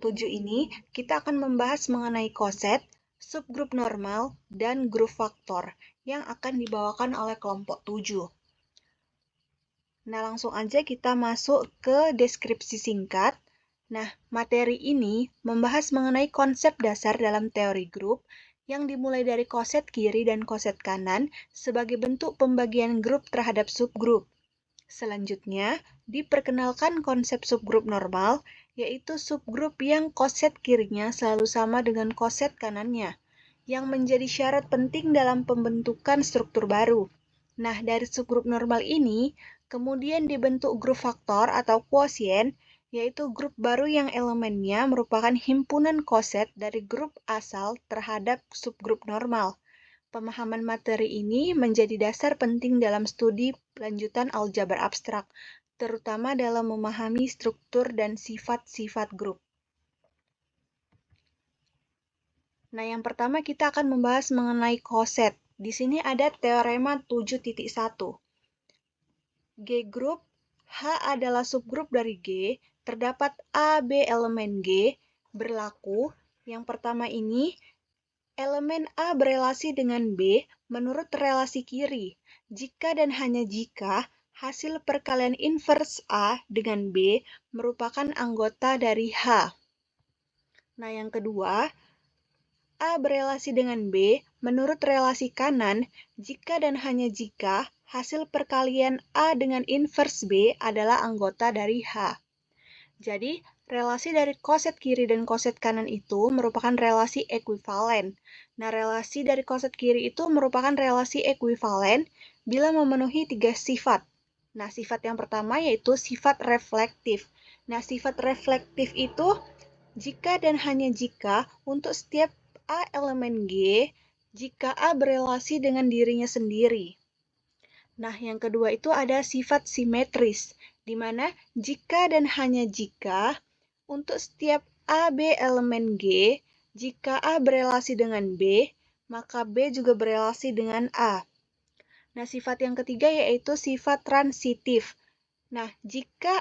7 ini, kita akan membahas mengenai koset, subgrup normal, dan grup faktor yang akan dibawakan oleh kelompok 7. Nah, langsung aja kita masuk ke deskripsi singkat. Nah, materi ini membahas mengenai konsep dasar dalam teori grup yang dimulai dari koset kiri dan koset kanan sebagai bentuk pembagian grup terhadap subgrup. Selanjutnya, diperkenalkan konsep subgrup normal, yaitu subgrup yang koset kirinya selalu sama dengan koset kanannya, yang menjadi syarat penting dalam pembentukan struktur baru. Nah, dari subgrup normal ini, kemudian dibentuk grup faktor atau kuosien, yaitu grup baru yang elemennya merupakan himpunan koset dari grup asal terhadap subgrup normal. Pemahaman materi ini menjadi dasar penting dalam studi lanjutan aljabar abstrak, terutama dalam memahami struktur dan sifat-sifat grup. Nah, yang pertama kita akan membahas mengenai koset. Di sini ada teorema 7.1. G grup, H adalah subgrup dari G, terdapat A, B elemen G, berlaku. Yang pertama ini, elemen A berelasi dengan B menurut relasi kiri, jika dan hanya jika hasil perkalian invers A dengan B merupakan anggota dari H. Nah, yang kedua, A berelasi dengan B menurut relasi kanan, jika dan hanya jika hasil perkalian A dengan invers B adalah anggota dari H. Jadi, relasi dari koset kiri dan koset kanan itu merupakan relasi ekuivalen. Nah, relasi dari koset kiri itu merupakan relasi ekuivalen bila memenuhi 3 sifat. Nah, sifat yang pertama yaitu sifat reflektif. Nah, sifat reflektif itu jika dan hanya jika untuk setiap A elemen G, jika A berelasi dengan dirinya sendiri. Nah, yang kedua itu ada sifat simetris, di mana jika dan hanya jika untuk setiap A, B elemen G, jika A berelasi dengan B, maka B juga berelasi dengan A. Nah, sifat yang ketiga yaitu sifat transitif. Nah, jika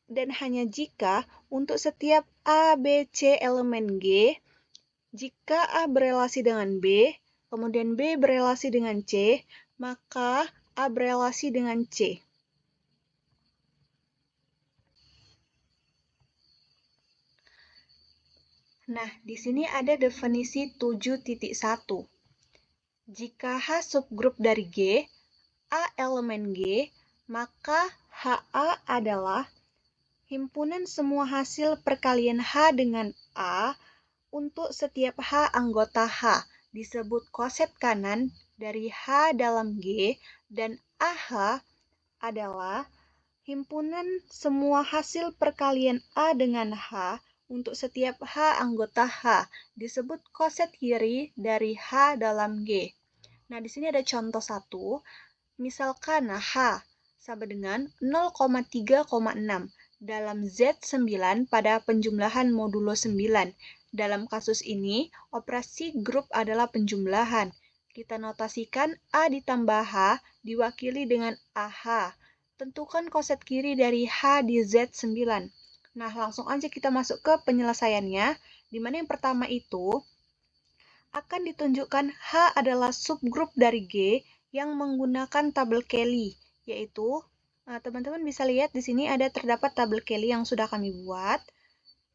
dan hanya jika untuk setiap A, B, C elemen G, jika A berelasi dengan B, kemudian B berelasi dengan C, maka A berelasi dengan C. Nah, di sini ada definisi 7.1. Jika H subgrup dari G, A elemen G, maka HA adalah himpunan semua hasil perkalian H dengan A untuk setiap H anggota H, disebut koset kanan dari H dalam G, dan AH adalah himpunan semua hasil perkalian A dengan H untuk setiap H anggota H, disebut koset kiri dari H dalam G. Nah, di sini ada contoh 1. Misalkan H sama dengan 0,3,6 dalam Z9 pada penjumlahan modulo 9. Dalam kasus ini, operasi grup adalah penjumlahan. Kita notasikan A ditambah H diwakili dengan AH. Tentukan koset kiri dari H di Z9. Nah, langsung aja kita masuk ke penyelesaiannya, di mana yang pertama itu akan ditunjukkan H adalah subgrup dari G yang menggunakan tabel Kelly, yaitu teman-teman bisa lihat di sini terdapat tabel Kelly yang sudah kami buat.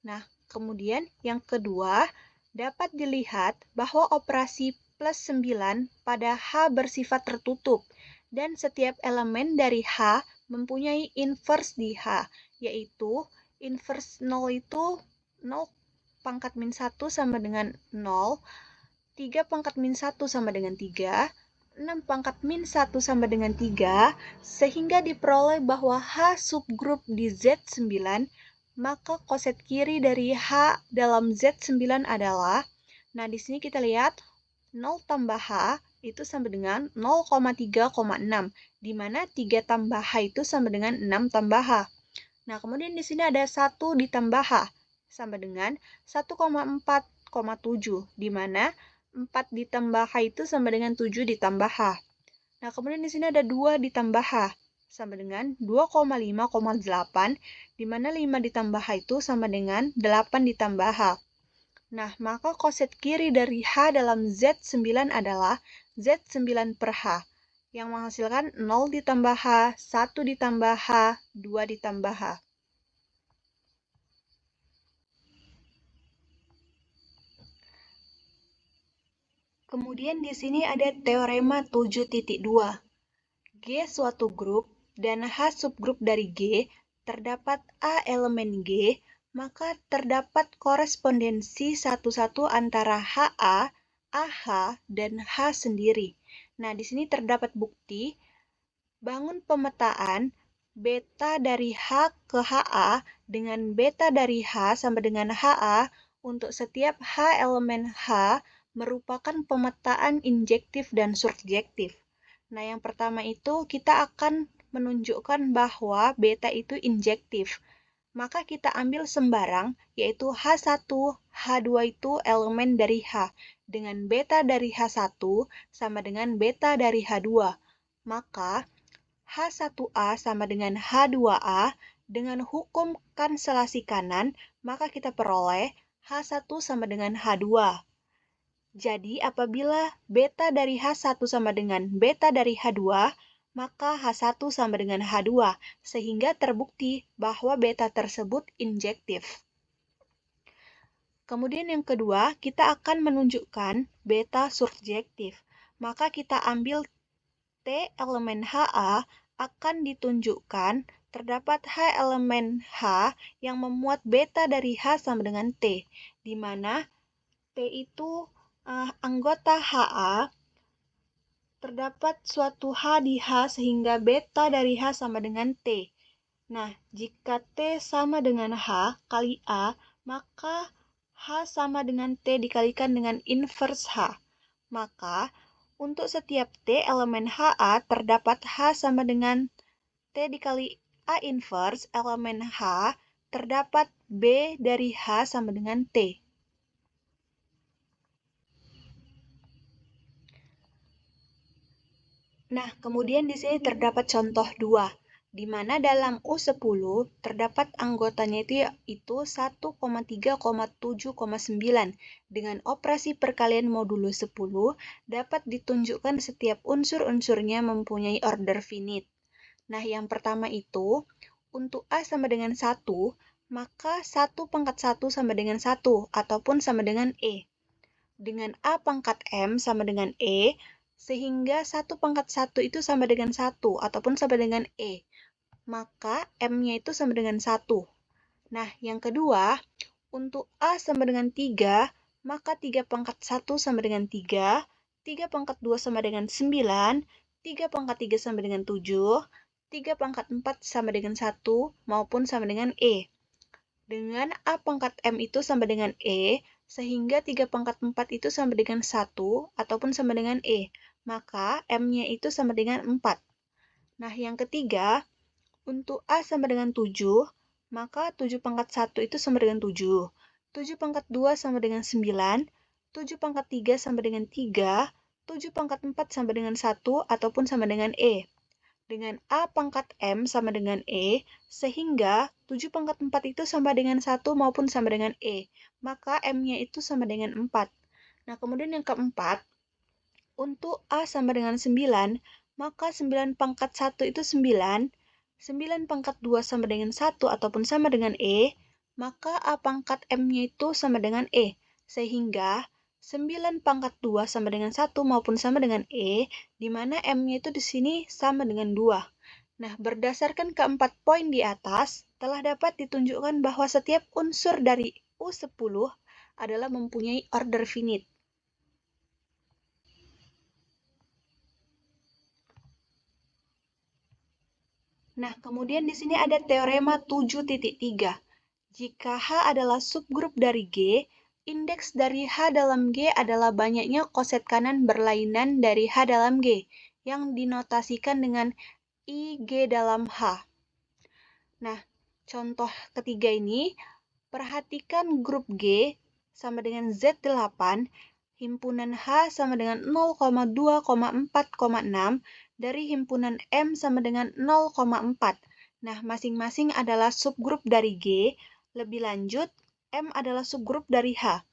Nah, kemudian yang kedua, dapat dilihat bahwa operasi plus 9 pada H bersifat tertutup, dan setiap elemen dari H mempunyai inverse di H, yaitu inverse 0 itu 0 pangkat min 1 sama dengan 0, 3 pangkat min 1 sama dengan 3, 6 pangkat min 1 sama dengan 3, sehingga diperoleh bahwa H subgrup di Z9, maka koset kiri dari H dalam Z9 adalah, nah di sini kita lihat 0 tambah H itu sama dengan 0,3,6, di mana 3 tambah H itu sama dengan 6 tambah H. Nah, kemudian di sini ada 1 ditambah H, sama dengan 1,4,7, di mana 4 ditambah H itu sama dengan 7 ditambah H. Nah, kemudian di sini ada 2 ditambah H, sama dengan 2,5,8, di mana 5 ditambah H itu sama dengan 8 ditambah H. Nah, maka koset kiri dari H dalam Z9 adalah Z9 per H, yang menghasilkan 0 ditambah H, 1 ditambah H, 2 ditambah H. Kemudian di sini ada teorema 7.2. G suatu grup dan H subgrup dari G, terdapat A elemen G, maka terdapat korespondensi satu-satu antara HA, AH, dan H sendiri. Nah, di sini terdapat bukti, bangun pemetaan beta dari H ke HA dengan beta dari H sama dengan HA untuk setiap H elemen H merupakan pemetaan injektif dan surjektif. Nah, yang pertama itu kita akan menunjukkan bahwa beta itu injektif. Maka kita ambil sembarang, yaitu H1, H2 itu elemen dari H, dengan beta dari H1 sama dengan beta dari H2. Maka H1A sama dengan H2A, dengan hukum kanselasi kanan, maka kita peroleh H1 sama dengan H2. Jadi, apabila beta dari H1 sama dengan beta dari H2, maka H1 sama dengan H2, sehingga terbukti bahwa beta tersebut injektif. Kemudian yang kedua, kita akan menunjukkan beta surjektif. Maka kita ambil T elemen HA akan ditunjukkan terdapat H elemen H yang memuat beta dari H sama dengan T, di mana T itu anggota HA, terdapat suatu H di H sehingga beta dari H sama dengan T. Nah, jika T sama dengan H kali A, maka H sama dengan T dikalikan dengan inverse H. Maka, untuk setiap T elemen HA terdapat H sama dengan T dikali A inverse elemen H terdapat B dari H sama dengan T. Nah, kemudian di sini terdapat contoh 2, di mana dalam U10 terdapat anggotanya itu 1,3,7,9. Dengan operasi perkalian modulo 10, dapat ditunjukkan setiap unsur-unsurnya mempunyai order finite. Nah, yang pertama itu, untuk A sama dengan 1, maka 1 pangkat 1 sama dengan 1, ataupun sama dengan E. Dengan A pangkat M sama dengan E, sehingga 1 pangkat 1 itu sama dengan 1, ataupun sama dengan E. Maka M-nya itu sama dengan 1. Nah, yang kedua, untuk A sama dengan 3, maka 3 pangkat 1 sama dengan 3, 3 pangkat 2 sama dengan 9, 3 pangkat 3 sama dengan 7, 3 pangkat 4 sama dengan 1, maupun sama dengan E. Dengan A pangkat M itu sama dengan E, sehingga 3 pangkat 4 itu sama dengan 1, ataupun sama dengan E. Maka M-nya itu sama dengan 4. Nah, yang ketiga, untuk A sama dengan 7, maka 7 pangkat 1 itu sama dengan 7. 7 pangkat 2 sama dengan 9, 7 pangkat 3 sama dengan 3, 7 pangkat 4 sama dengan 1, ataupun sama dengan E. Dengan A pangkat M sama dengan E, sehingga 7 pangkat 4 itu sama dengan 1 maupun sama dengan E. Maka M-nya itu sama dengan 4. Nah, kemudian yang keempat, untuk A sama dengan 9, maka 9 pangkat 1 itu 9, 9 pangkat 2 sama dengan 1 ataupun sama dengan E, maka A pangkat M-nya itu sama dengan E. Sehingga 9 pangkat 2 sama dengan 1 maupun sama dengan E, di mana M-nya itu di sini sama dengan 2. Nah, berdasarkan keempat poin di atas, telah dapat ditunjukkan bahwa setiap unsur dari U10 adalah mempunyai order finite. Nah, kemudian di sini ada teorema 7.3. Jika H adalah subgrup dari G, indeks dari H dalam G adalah banyaknya koset kanan berlainan dari H dalam G, yang dinotasikan dengan IG dalam H. Nah, contoh ketiga ini, perhatikan grup G sama dengan Z8, himpunan H sama dengan 0,2,4,6, dari himpunan M sama dengan 0,4. Nah, masing-masing adalah subgrup dari G. Lebih lanjut, M adalah subgrup dari H.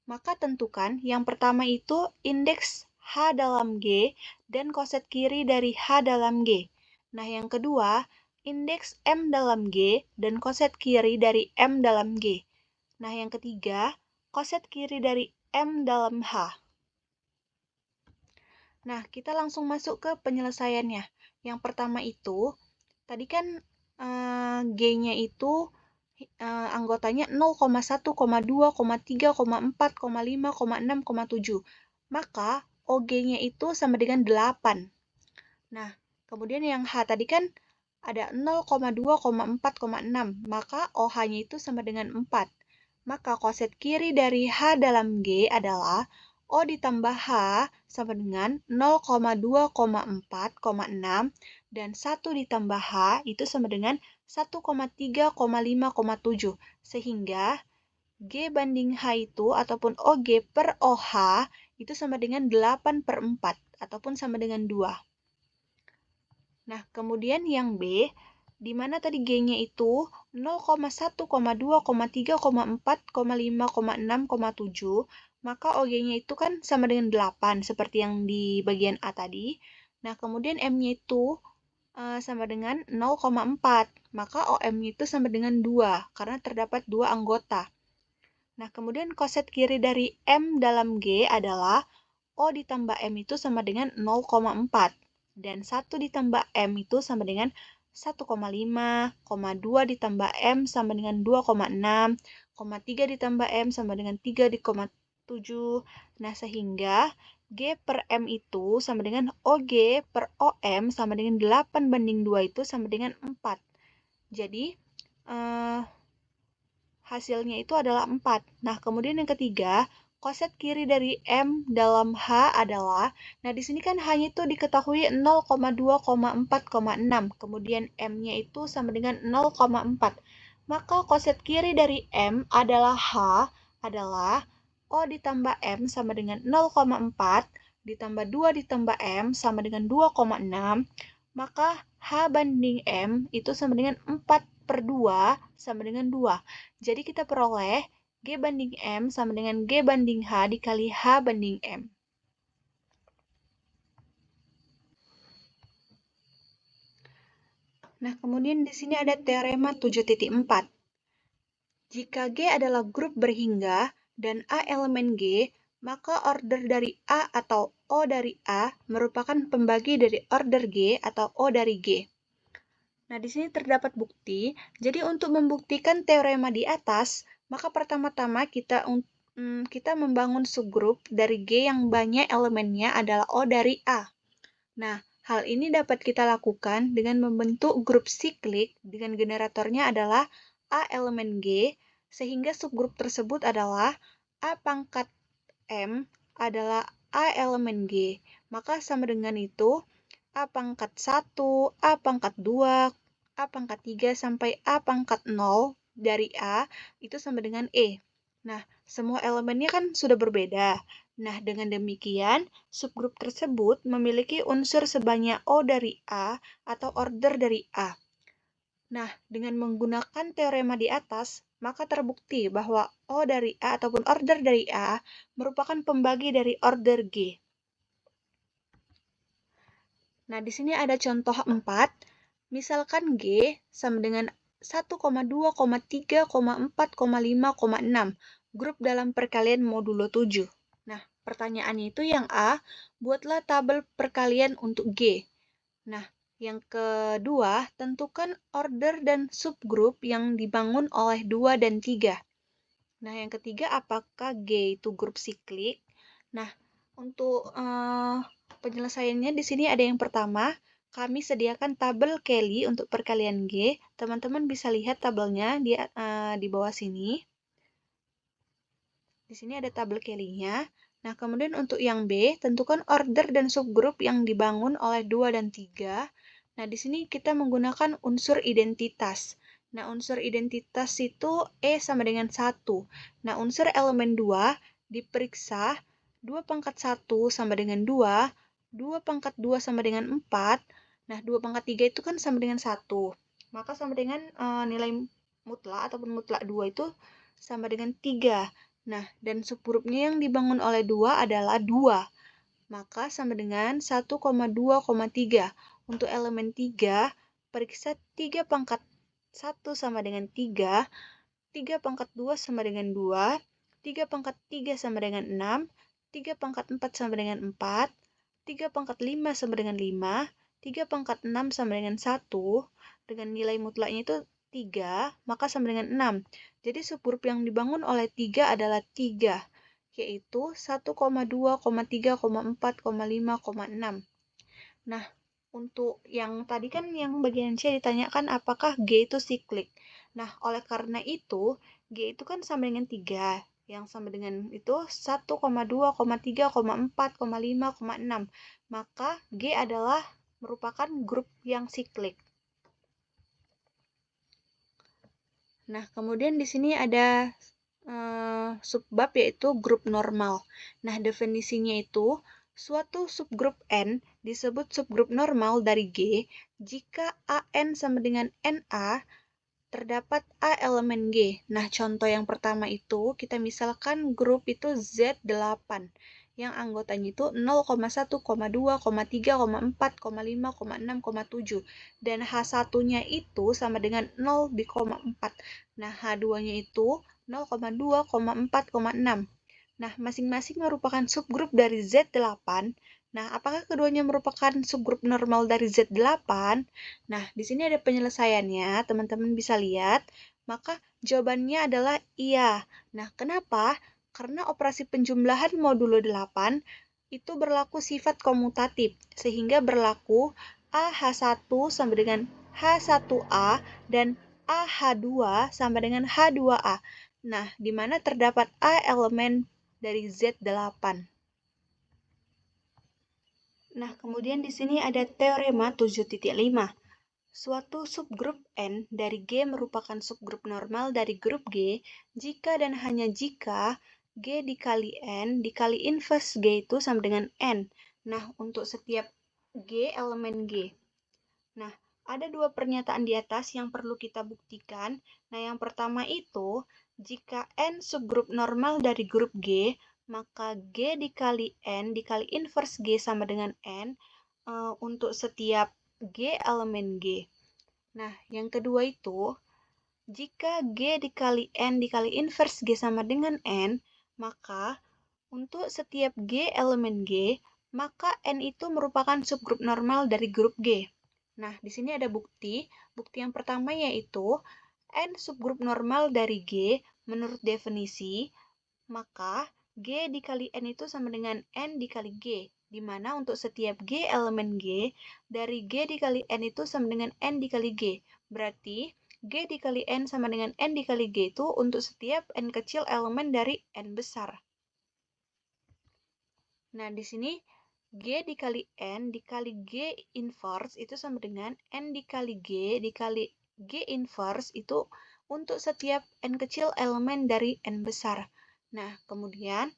Maka tentukan yang pertama itu indeks H dalam G dan koset kiri dari H dalam G. Nah, yang kedua, indeks M dalam G dan koset kiri dari M dalam G. Nah, yang ketiga, koset kiri dari M dalam H. Nah, kita langsung masuk ke penyelesaiannya. Yang pertama itu, tadi kan G-nya itu anggotanya 0,1, 2, 3, 4, 5, 6, 7. Maka OG-nya itu sama dengan 8. Nah, kemudian yang H tadi kan ada 0,2, 4, 6. Maka OH-nya itu sama dengan 4. Maka koset kiri dari H dalam G adalah O ditambah H sama dengan 0,2, 4, 6. Dan 1 ditambah H itu sama dengan 1,3, 5, 7. Sehingga G banding H itu ataupun OG per OH itu sama dengan 8/4 ataupun sama dengan 2. Nah, kemudian yang B, di mana tadi G-nya itu 0,1, 2, 3, 4, 5, 6, 7, maka OG-nya itu kan sama dengan 8, seperti yang di bagian A tadi. Nah, kemudian M-nya itu sama dengan 0,4, maka OM-nya itu sama dengan 2, karena terdapat 2 anggota. Nah, kemudian koset kiri dari M dalam G adalah O ditambah M itu sama dengan 0,4. Dan 1 ditambah M itu sama dengan 1,5, 2 ditambah M sama dengan 2,6, 3 ditambah M sama dengan 3,7. Nah, sehingga G per M itu sama dengan OG per OM sama dengan 8/2 itu sama dengan 4. Jadi, hasilnya itu adalah 4. Nah, kemudian yang ketiga, koset kiri dari M dalam H adalah, nah di sini kan H-nya itu diketahui 0,2, 4, 6. Kemudian M-nya itu sama dengan 0,4. Maka koset kiri dari M adalah H adalah O ditambah M sama dengan 0,4 ditambah 2 ditambah M sama dengan 2,6. Maka H banding M itu sama dengan 4/2 sama dengan 2. Jadi kita peroleh G banding M sama dengan G banding H dikali H banding M. Nah, kemudian di sini ada teorema 7.4. Jika G adalah grup berhingga dan A elemen G, maka order dari A atau O dari A merupakan pembagi dari order G atau O dari G. Nah, di sini terdapat bukti. Jadi, untuk membuktikan teorema di atas, maka pertama-tama kita membangun subgrup dari G yang banyak elemennya adalah O dari A. Nah, hal ini dapat kita lakukan dengan membentuk grup siklik dengan generatornya adalah A elemen G, sehingga subgrup tersebut adalah A pangkat M adalah A elemen G. Maka sama dengan itu, A pangkat 1, A pangkat 2, A pangkat 3, sampai A pangkat 0 dari A itu sama dengan E. Nah, semua elemennya kan sudah berbeda. Nah, dengan demikian, subgrup tersebut memiliki unsur sebanyak O dari A atau order dari A. Nah, dengan menggunakan teorema di atas, maka terbukti bahwa O dari A ataupun order dari A merupakan pembagi dari order G. Nah, di sini ada contoh 4. Misalkan G sama dengan 1,2, 3, 4, 5, 6. Grup dalam perkalian modulo 7. Nah, pertanyaannya itu yang A, buatlah tabel perkalian untuk G. Nah, yang kedua, tentukan order dan subgrup yang dibangun oleh 2 dan 3. Nah, yang ketiga, apakah G itu grup siklik? Nah, untuk penyelesaiannya di sini ada yang pertama, kami sediakan tabel Kelly untuk perkalian G. Teman-teman bisa lihat tabelnya di bawah sini. Di sini ada tabel Kelly-nya. Nah, kemudian untuk yang B, tentukan order dan subgrup yang dibangun oleh 2 dan 3. Nah, di sini kita menggunakan unsur identitas. Nah, unsur identitas itu E sama dengan 1. Nah, unsur elemen 2 diperiksa 2 pangkat 1 sama dengan 2, 2 pangkat 2 sama dengan 4. Nah, 2 pangkat 3 itu kan sama dengan 1. Maka sama dengan nilai mutlak ataupun mutlak 2 itu sama dengan 3. Nah, dan subgrupnya yang dibangun oleh 2 adalah 2. Maka sama dengan 1,2,3. Untuk elemen 3, periksa 3 pangkat 1 sama dengan 3, 3 pangkat 2 sama dengan 2, 3 pangkat 3 sama dengan 6, 3 pangkat 4 sama dengan 4, 3 pangkat 5 sama dengan 5, 3 pangkat 6 sama dengan 1, dengan nilai mutlaknya itu 3, maka sama dengan 6. Jadi subgrup yang dibangun oleh 3 adalah 3, yaitu 1,2,3,4,5,6. Nah, untuk yang tadi kan yang bagian C ditanyakan apakah G itu siklik. Nah, oleh karena itu, G itu kan sama dengan 3. Yang sama dengan itu 1,2,3,4,5,6. Maka G adalah merupakan grup yang siklik. Nah, kemudian di sini ada subbab yaitu grup normal. Nah, definisinya itu suatu subgrup N disebut subgrup normal dari G jika AN sama dengan NA terdapat A elemen G. Nah, contoh yang pertama itu kita misalkan grup itu Z8 yang anggotanya itu 0,1, 2, 3, 4, 5, 6, 7 dan H1-nya itu sama dengan 0,4. Nah, H2-nya itu 0,2, 4, 6. Nah, masing-masing merupakan subgrup dari Z8. Nah, apakah keduanya merupakan subgrup normal dari Z8? Nah, di sini ada penyelesaiannya, teman-teman bisa lihat. Maka jawabannya adalah iya. Nah, kenapa? Karena operasi penjumlahan modulo 8 itu berlaku sifat komutatif, sehingga berlaku AH1 sama dengan H1A dan AH2 sama dengan H2A. Nah, di mana terdapat A elemen dari Z8. Nah, kemudian di sini ada teorema 7.5. Suatu subgrup N dari G merupakan subgrup normal dari grup G jika dan hanya jika G dikali N dikali inverse G itu sama dengan N. Nah, untuk setiap G elemen G. Nah, ada dua pernyataan di atas yang perlu kita buktikan. Nah, yang pertama itu, jika N subgrup normal dari grup G, maka G dikali N dikali inverse G sama dengan N untuk setiap G elemen G. Nah, yang kedua itu, jika G dikali N dikali inverse G sama dengan N, maka untuk setiap G elemen G, maka N itu merupakan subgrup normal dari grup G. Nah, di sini ada bukti. Bukti yang pertama yaitu N subgrup normal dari G menurut definisi, maka G dikali N itu sama dengan N dikali G, di mana untuk setiap G elemen G, dari G dikali N itu sama dengan N dikali G. Berarti G dikali N sama dengan N dikali G itu untuk setiap N kecil elemen dari N besar. Nah, di sini G dikali N dikali G inverse itu sama dengan N dikali G inverse itu untuk setiap N kecil elemen dari N besar. Nah, kemudian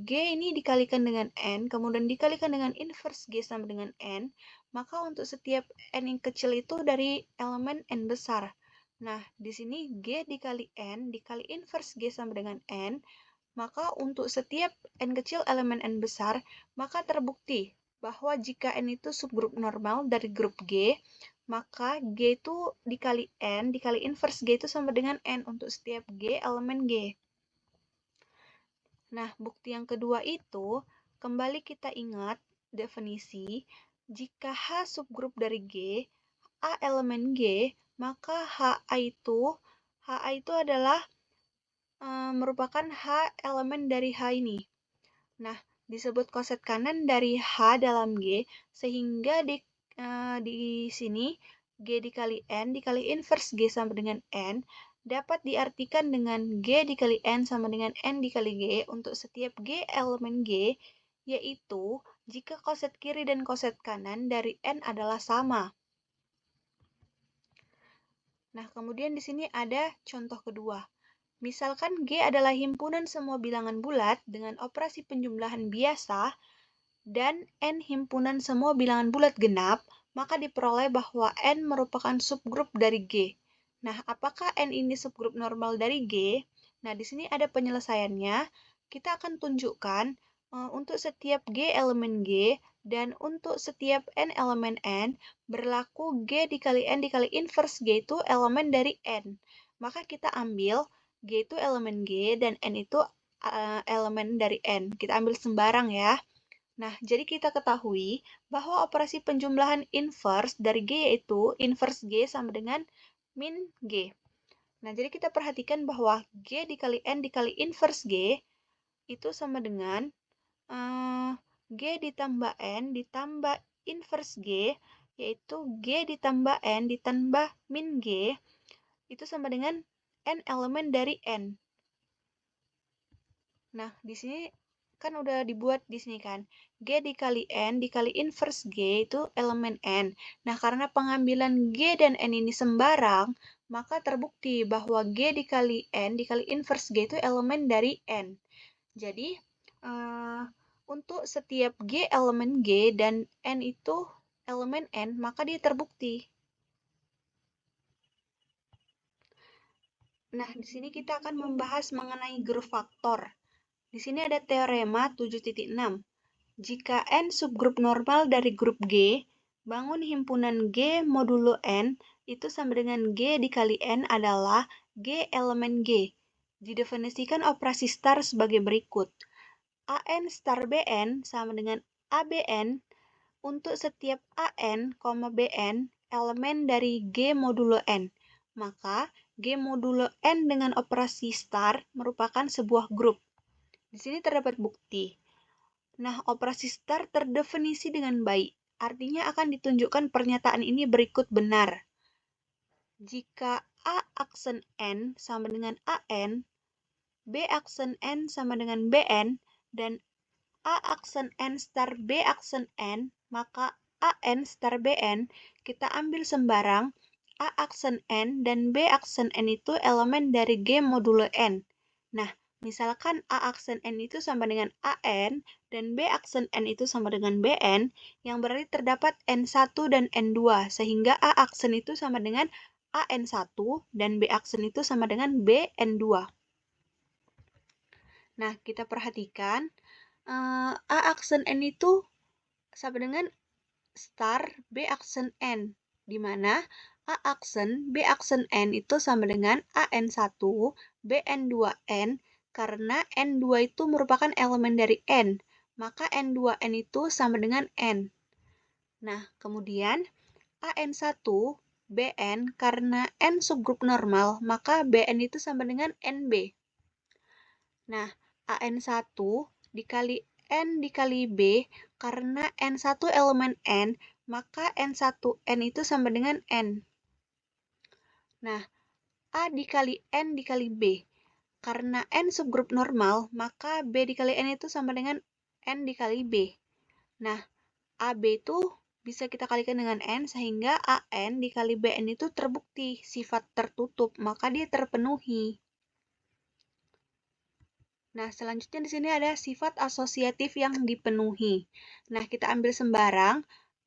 G ini dikalikan dengan N, kemudian dikalikan dengan inverse G sama dengan N, maka untuk setiap N yang kecil itu dari elemen N besar. Nah, di sini G dikali N dikali inverse G sama dengan N, maka untuk setiap N kecil elemen N besar, maka terbukti bahwa jika N itu subgrup normal dari grup G, maka G itu dikali N dikali inverse G itu sama dengan N untuk setiap G elemen G. Nah, bukti yang kedua itu, kembali kita ingat definisi, jika H subgrup dari G, A elemen G, maka HA itu adalah merupakan H elemen dari H ini. Nah, disebut koset kanan dari H dalam G, sehingga di sini G dikali N dikali inverse G sama dengan N, dapat diartikan dengan G dikali N sama dengan N dikali G untuk setiap G elemen G, yaitu jika koset kiri dan koset kanan dari N adalah sama. Nah, kemudian di sini ada contoh kedua. Misalkan G adalah himpunan semua bilangan bulat dengan operasi penjumlahan biasa, dan N himpunan semua bilangan bulat genap, maka diperoleh bahwa N merupakan subgrup dari G. Nah, apakah N ini subgrup normal dari G? Nah, di sini ada penyelesaiannya. Kita akan tunjukkan untuk setiap G elemen G dan untuk setiap N elemen N, berlaku G dikali N dikali inverse G itu elemen dari N. Maka kita ambil G itu elemen G dan N itu elemen dari N. Kita ambil sembarang ya. Nah, jadi kita ketahui bahwa operasi penjumlahan inverse dari G yaitu inverse G sama dengan min G. Nah, jadi kita perhatikan bahwa G dikali N dikali inverse G itu sama dengan G ditambah N ditambah inverse G, yaitu G ditambah N ditambah min G, itu sama dengan N elemen dari N. Nah, di sini kan udah dibuat di sini kan. G dikali N dikali inverse G itu elemen N. Nah, karena pengambilan G dan N ini sembarang, maka terbukti bahwa G dikali N dikali inverse G itu elemen dari N. Jadi, untuk setiap G elemen G dan N itu elemen N, maka dia terbukti. Nah, di sini kita akan membahas mengenai grup faktor. Di sini ada teorema 7.6. Jika N subgrup normal dari grup G, bangun himpunan G modulo N itu sama dengan G dikali N adalah G elemen G. Didefinisikan operasi star sebagai berikut. AN star BN sama dengan ABN untuk setiap AN, BN elemen dari G modulo N. Maka G modulo N dengan operasi star merupakan sebuah grup. Di sini terdapat bukti. Nah, operasi star terdefinisi dengan baik. Artinya akan ditunjukkan pernyataan ini berikut benar. Jika A aksen N sama dengan AN, B aksen N sama dengan BN, dan A aksen N star B aksen N, maka AN star BN, kita ambil sembarang A aksen N dan B aksen N itu elemen dari G modulo N. Nah, misalkan A aksen N itu sama dengan AN dan B aksen N itu sama dengan BN, yang berarti terdapat N1 dan N2, sehingga A aksen itu sama dengan AN1 dan B aksen itu sama dengan BN2. Nah, kita perhatikan A aksen N itu sama dengan star B aksen N, di mana A aksen B aksen N itu sama dengan AN1 BN2N, karena N2 itu merupakan elemen dari N, maka N2N itu sama dengan N. Nah, kemudian AN1 BN, karena N subgrup normal, maka BN itu sama dengan NB. Nah, AN1 dikali N dikali B, karena N1 elemen N, maka N1N itu sama dengan N. Nah, A dikali N dikali B. Karena N subgrup normal, maka B dikali N itu sama dengan N dikali B. Nah, AB itu bisa kita kalikan dengan N, sehingga AN dikali BN itu terbukti sifat tertutup, maka dia terpenuhi. Nah, selanjutnya di sini ada sifat asosiatif yang dipenuhi. Nah, kita ambil sembarang,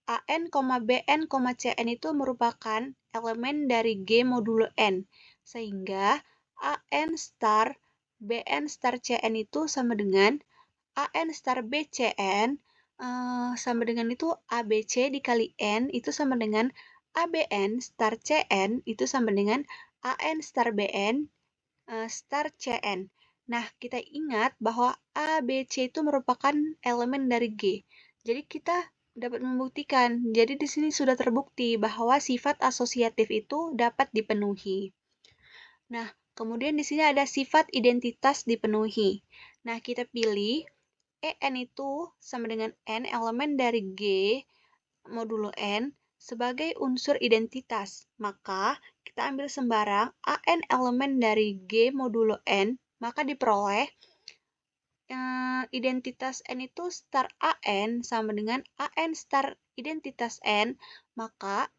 AN, BN, CN itu merupakan elemen dari G modulo N. Sehingga AN star BN star CN itu sama dengan AN star BCN sama dengan itu ABC dikali N itu sama dengan ABN star CN itu sama dengan AN star BN star CN. Nah, kita ingat bahwa A, B, C itu merupakan elemen dari G. Jadi kita dapat membuktikan. Jadi di sini sudah terbukti bahwa sifat asosiatif itu dapat dipenuhi. Nah, kemudian di sini ada sifat identitas dipenuhi. Nah, kita pilih EN itu sama dengan N elemen dari G modulo N sebagai unsur identitas. Maka kita ambil sembarang AN elemen dari G modulo N, maka diperoleh identitas N itu star AN sama dengan AN star identitas N, maka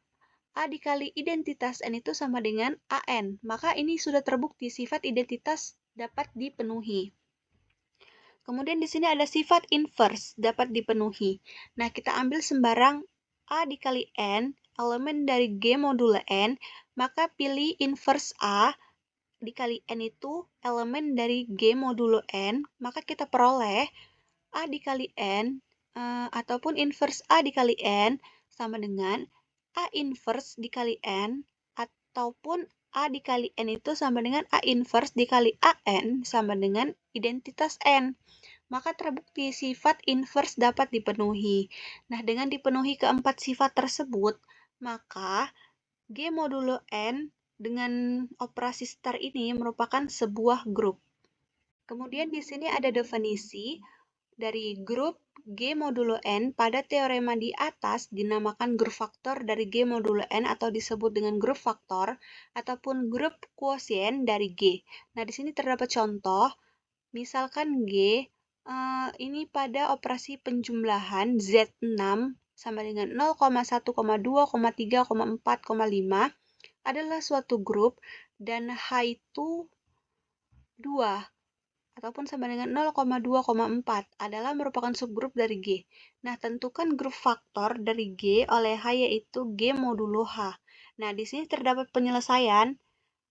A dikali identitas N itu sama dengan AN. Maka ini sudah terbukti sifat identitas dapat dipenuhi. Kemudian di sini ada sifat inverse dapat dipenuhi. Nah, kita ambil sembarang A dikali N, elemen dari G modulo N, maka pilih inverse A dikali N itu elemen dari G modulo N, maka kita peroleh A dikali N ataupun inverse A dikali N sama dengan A inverse dikali N ataupun A dikali N itu sama dengan A inverse dikali AN sama dengan identitas N. Maka terbukti sifat inverse dapat dipenuhi. Nah, dengan dipenuhi keempat sifat tersebut, maka G modulo N dengan operasi star ini merupakan sebuah grup. Kemudian di sini ada definisi dari grup G modulo N pada teorema di atas dinamakan grup faktor dari G modulo N atau disebut dengan grup faktor ataupun grup kuosien dari G. Nah, di sini terdapat contoh, misalkan G ini pada operasi penjumlahan Z6 sama dengan 0,1, 2, 3, 4, 5 adalah suatu grup dan H itu 2 ataupun sama dengan 0,2,4 adalah merupakan subgrup dari G. Nah, tentukan grup faktor dari G oleh H yaitu G modulo H. Nah, di sini terdapat penyelesaian.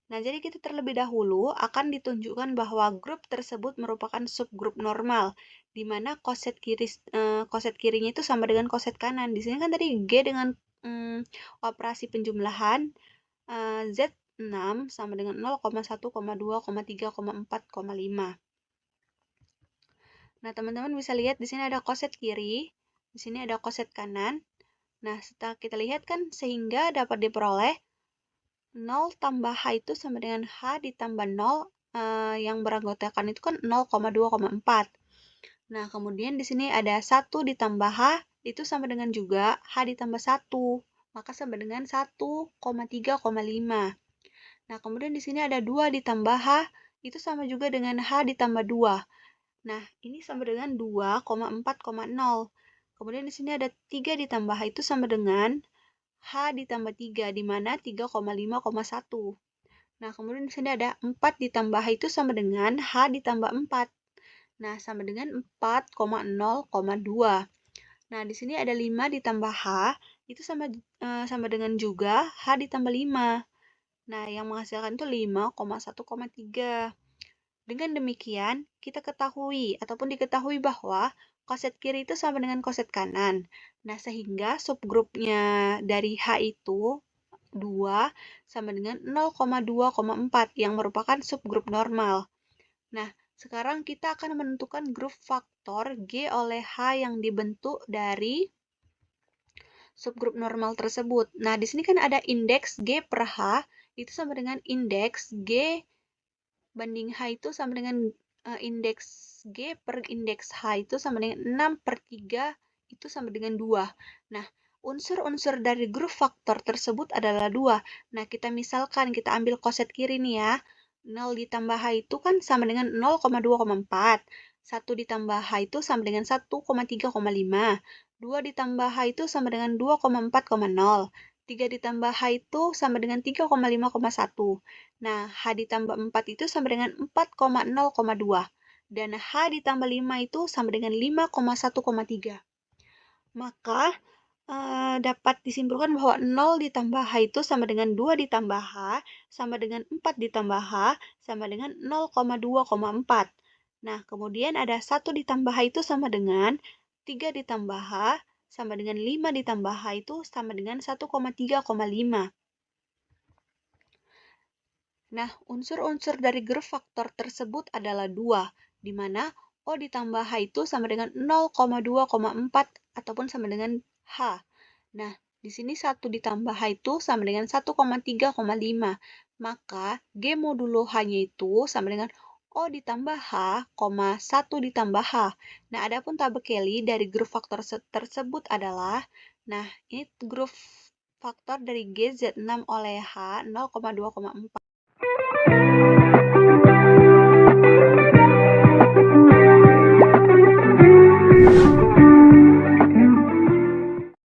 Nah, jadi kita terlebih dahulu akan ditunjukkan bahwa grup tersebut merupakan subgrup normal, di mana koset kirinya itu sama dengan koset kanan. Di sini kan tadi G dengan operasi penjumlahan Z6 sama dengan 0,1, 2, 3, 4, 5. Nah, teman-teman bisa lihat di sini ada koset kiri, di sini ada koset kanan. Nah, setelah kita lihat kan sehingga dapat diperoleh 0 tambah H itu sama dengan H ditambah 0 yang beranggotakan itu kan 0,2,4. Nah, kemudian di sini ada 1 ditambah H itu sama dengan juga H ditambah 1. Maka sama dengan 1,3,5. Nah, kemudian di sini ada 2 ditambah H itu sama juga dengan H ditambah 2. Nah, ini sama dengan 2,4,0. Kemudian di sini ada 3 ditambah H itu sama dengan H ditambah 3, di mana 3,5,1. Nah, kemudian di sini ada 4 ditambah H itu sama dengan H ditambah 4. Nah, sama dengan 4,0,2. Nah, di sini ada 5 ditambah H, itu sama dengan juga H ditambah 5. Nah, yang menghasilkan itu 5,1,3. Dengan demikian, kita ketahui ataupun diketahui bahwa koset kiri itu sama dengan koset kanan. Nah, sehingga subgrupnya dari H itu 2 sama dengan 0,2,4 yang merupakan subgrup normal. Nah, sekarang kita akan menentukan grup faktor G oleh H yang dibentuk dari subgrup normal tersebut. Nah, di sini kan ada indeks G per H, itu sama dengan indeks G banding H itu sama dengan indeks G per indeks H itu sama dengan 6/3 itu sama dengan 2. Nah, unsur-unsur dari grup faktor tersebut adalah 2. Nah, kita misalkan kita ambil koset kiri nih ya. 0 ditambah H itu kan sama dengan 0,2,4. 1 ditambah H itu sama dengan 1,3,5. 2 ditambah H itu sama dengan 2,4,0. 3 ditambah H itu sama dengan 3,5,1. Nah, H ditambah 4 itu sama dengan 4,0,2. Dan H ditambah 5 itu sama dengan 5,1,3. Maka, dapat disimpulkan bahwa 0 ditambah H itu sama dengan 2 ditambah H, sama dengan 4 ditambah H, sama dengan 0,2,4. Nah, kemudian ada 1 ditambah H itu sama dengan 3 ditambah H, sama dengan 5 ditambah H itu sama dengan 1,3,5. Nah, unsur-unsur dari grup faktor tersebut adalah 2, di mana O ditambah H itu sama dengan 0,2,4 ataupun sama dengan H. Nah, di sini 1 ditambah H itu sama dengan 1,3,5. Maka G modulo H-nya itu sama dengan O ditambah H, 1 ditambah H. Nah, adapun tabel Kelly dari grup faktor tersebut adalah, nah, ini grup faktor dari G Z6 oleh H 0,2,4.